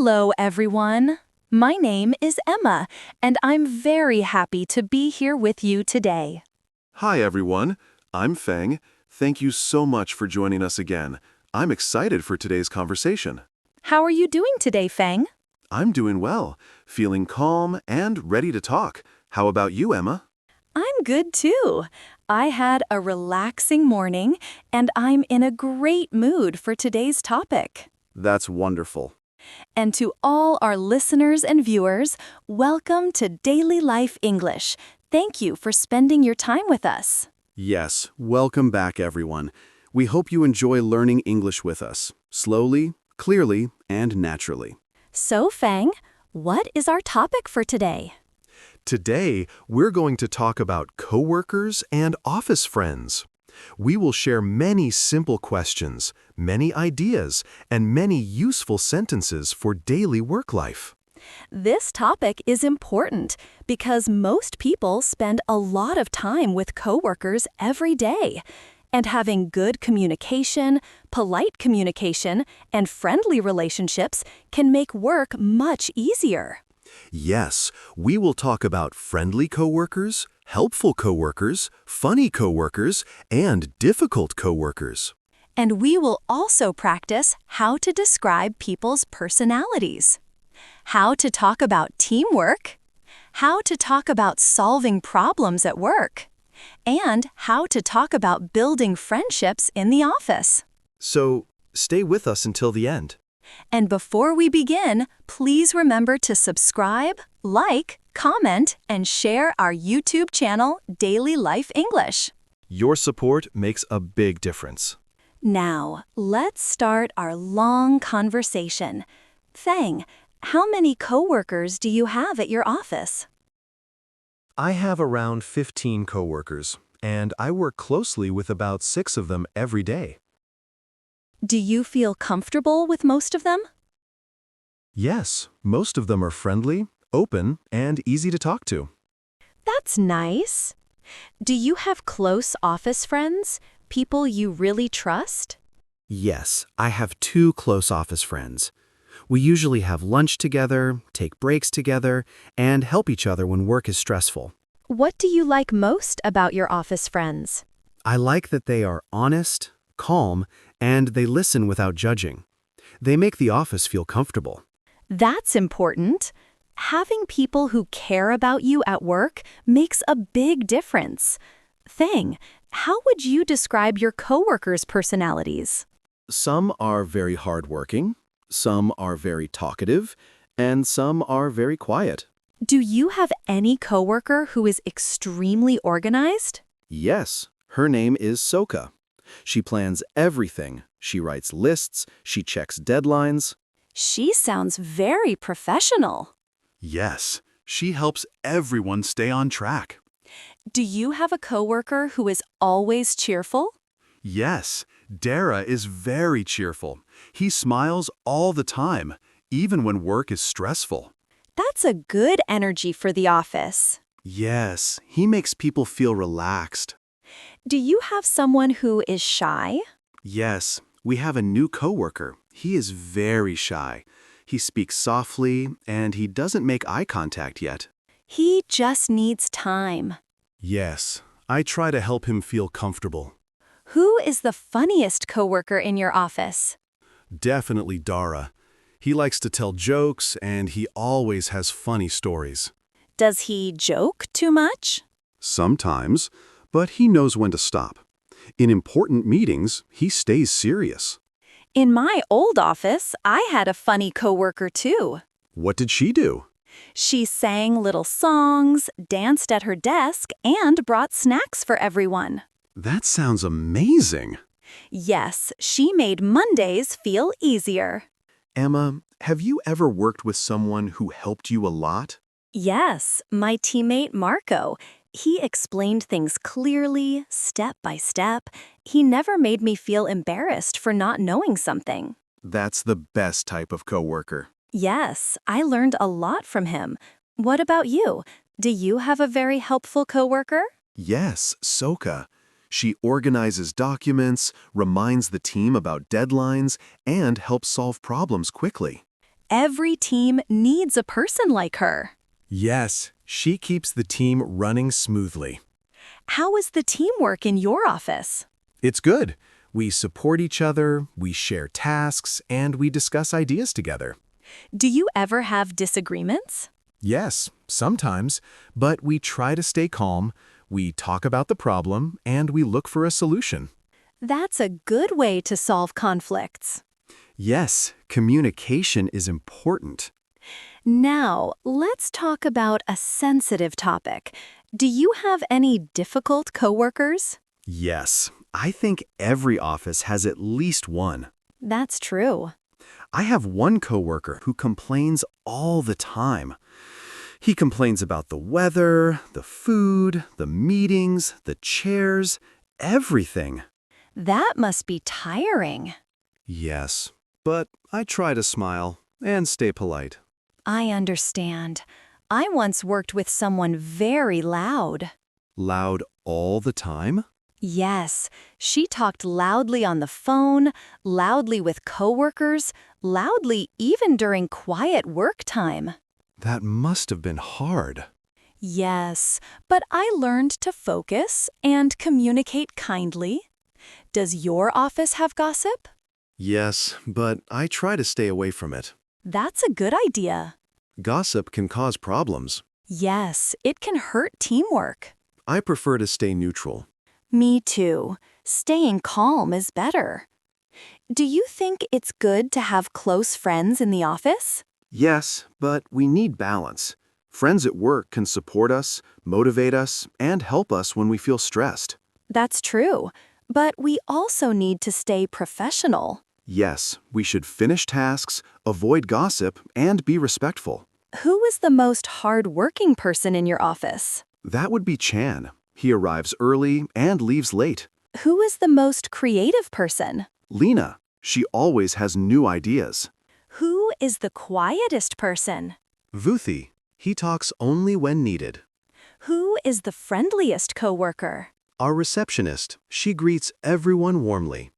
Hello, everyone. My name is Emma, and I'm very happy to be here with you today. Hi, everyone. I'm Pheng. Thank you so much for joining us again. I'm excited for today's conversation. How are you doing today, Pheng? I'm doing well, feeling calm and ready to talk. How about you, Emma? I'm good too. I had a relaxing morning, and I'm in a great mood for today's topic. That's wonderful. And to all our listeners and viewers, welcome to Daily Life English. Thank you for spending your time with us. Yes, welcome back, everyone. We hope you enjoy learning English with us, slowly, clearly, and naturally. So, Pheng, what is our topic for today? Today, we're going to talk about coworkers and office friends. We will share many simple questions, many ideas, and many useful sentences for daily work life. This topic is important because most people spend a lot of time with coworkers every day. And having good communication, polite communication, and friendly relationships can make work much easier. Yes, we will talk about friendly coworkers, helpful coworkers, funny coworkers, and difficult coworkers. And we will also practice how to describe people's personalities, how to talk about teamwork, how to talk about solving problems at work, and how to talk about building friendships in the office. So, stay with us until the end. And before we begin, please remember to subscribe, like, comment, and share our YouTube channel, Daily Life English. Your support makes a big difference. Now, let's start our long conversation. Pheng, how many coworkers do you have at your office? I have around 15 coworkers, and I work closely with about 6 of them every day. Do you feel comfortable with most of them? Yes, most of them are friendly, open, and easy to talk to. That's nice. Do you have close office friends, people you really trust? Yes, I have 2 close office friends. We usually have lunch together, take breaks together, and help each other when work is stressful. What do you like most about your office friends? I like that they are honest, calm, and they listen without judging. They make the office feel comfortable. That's important. Having people who care about you at work makes a big difference. Pheng, how would you describe your coworkers' personalities? Some are very hardworking, some are very talkative, and some are very quiet. Do you have any coworker who is extremely organized? Yes, her name is Soka. She plans everything. She writes lists, she checks deadlines. She sounds very professional. Yes, she helps everyone stay on track. Do you have a coworker who is always cheerful? Yes, Dara is very cheerful. He smiles all the time, even when work is stressful. That's a good energy for the office. Yes, he makes people feel relaxed. Do you have someone who is shy? Yes, we have a new coworker. He is very shy. He speaks softly, and he doesn't make eye contact yet. He just needs time. Yes, I try to help him feel comfortable. Who is the funniest coworker in your office? Definitely Dara. He likes to tell jokes, and he always has funny stories. Does he joke too much? Sometimes, but he knows when to stop. In important meetings, he stays serious. In my old office, I had a funny coworker too. What did she do? She sang little songs, danced at her desk, and brought snacks for everyone. That sounds amazing. Yes, she made Mondays feel easier. Emma, have you ever worked with someone who helped you a lot? Yes, my teammate Marco. He explained things clearly, step by step. He never made me feel embarrassed for not knowing something. That's the best type of coworker. Yes, I learned a lot from him. What about you? Do you have a very helpful coworker? Yes, Soka. She organizes documents, reminds the team about deadlines, and helps solve problems quickly. Every team needs a person like her. Yes, she keeps the team running smoothly. How is the teamwork in your office? It's good. We support each other, we share tasks, and we discuss ideas together. Do you ever have disagreements? Yes, sometimes, but we try to stay calm, we talk about the problem, and we look for a solution. That's a good way to solve conflicts. Yes, communication is important. Now, let's talk about a sensitive topic. Do you have any difficult coworkers? Yes, I think every office has at least one. That's true. I have one coworker who complains all the time. He complains about the weather, the food, the meetings, the chairs, everything. That must be tiring. Yes, but I try to smile and stay polite. I understand. I once worked with someone very loud. Loud all the time? Yes, she talked loudly on the phone, loudly with coworkers, loudly even during quiet work time. That must have been hard. Yes, but I learned to focus and communicate kindly. Does your office have gossip? Yes, but I try to stay away from it. That's a good idea. Gossip can cause problems. Yes, it can hurt teamwork. I prefer to stay neutral. Me too. Staying calm is better. Do you think it's good to have close friends in the office? Yes, but we need balance. Friends at work can support us, motivate us, and help us when we feel stressed. That's true, but we also need to stay professional. Yes, we should finish tasks, avoid gossip, and be respectful. Who is the most hard-working person in your office? That would be Chan. He arrives early and leaves late. Who is the most creative person? Lena. She always has new ideas. Who is the quietest person? Vuthi. He talks only when needed. Who is the friendliest coworker? Our receptionist. She greets everyone warmly.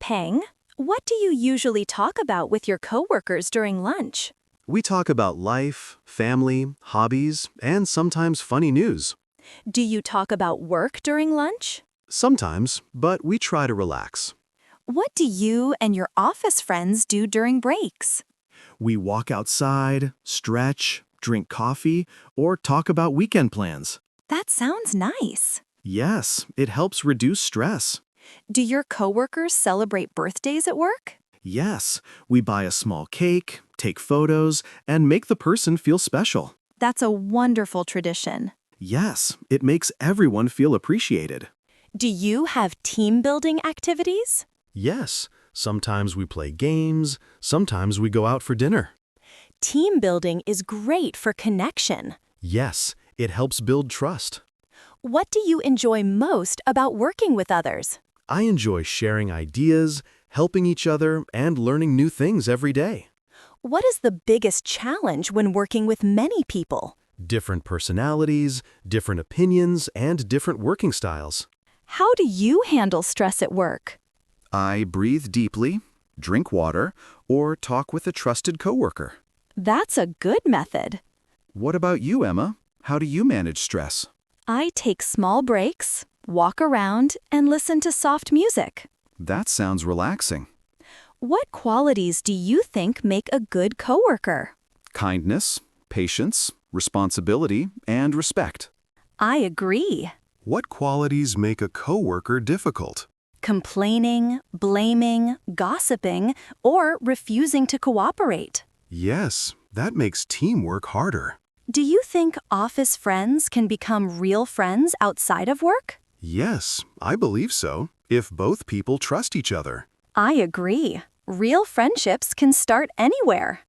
Pheng, what do you usually talk about with your coworkers during lunch? We talk about life, family, hobbies, and sometimes funny news. Do you talk about work during lunch? Sometimes, but we try to relax. What do you and your office friends do during breaks? We walk outside, stretch, drink coffee, or talk about weekend plans. That sounds nice. Yes, it helps reduce stress. Do your coworkers celebrate birthdays at work? Yes, we buy a small cake, take photos, and make the person feel special. That's a wonderful tradition. Yes, it makes everyone feel appreciated. Do you have team-building activities? Yes, sometimes we play games, sometimes we go out for dinner. Team building is great for connection. Yes, it helps build trust. What do you enjoy most about working with others? I enjoy sharing ideas, helping each other, and learning new things every day. What is the biggest challenge when working with many people? Different personalities, different opinions, and different working styles. How do you handle stress at work? I breathe deeply, drink water, or talk with a trusted coworker. That's a good method. What about you, Emma? How do you manage stress? I take small breaks, walk around, and listen to soft music. That sounds relaxing. What qualities do you think make a good coworker? Kindness, patience, responsibility, and respect. I agree. What qualities make a coworker difficult? Complaining, blaming, gossiping, or refusing to cooperate. Yes, that makes teamwork harder. Do you think office friends can become real friends outside of work? Yes, I believe so, if both people trust each other. I agree. Real friendships can start anywhere.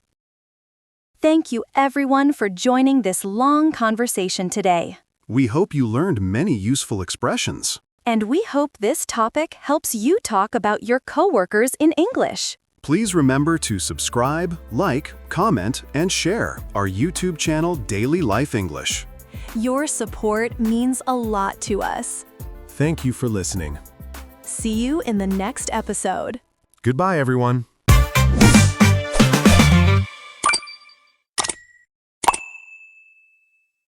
Thank you everyone for joining this long conversation today. We hope you learned many useful expressions. And we hope this topic helps you talk about your coworkers in English. Please remember to subscribe, like, comment, and share our YouTube channel Daily Life English. Your support means a lot to us. Thank you for listening. See you in the next episode. Goodbye, everyone.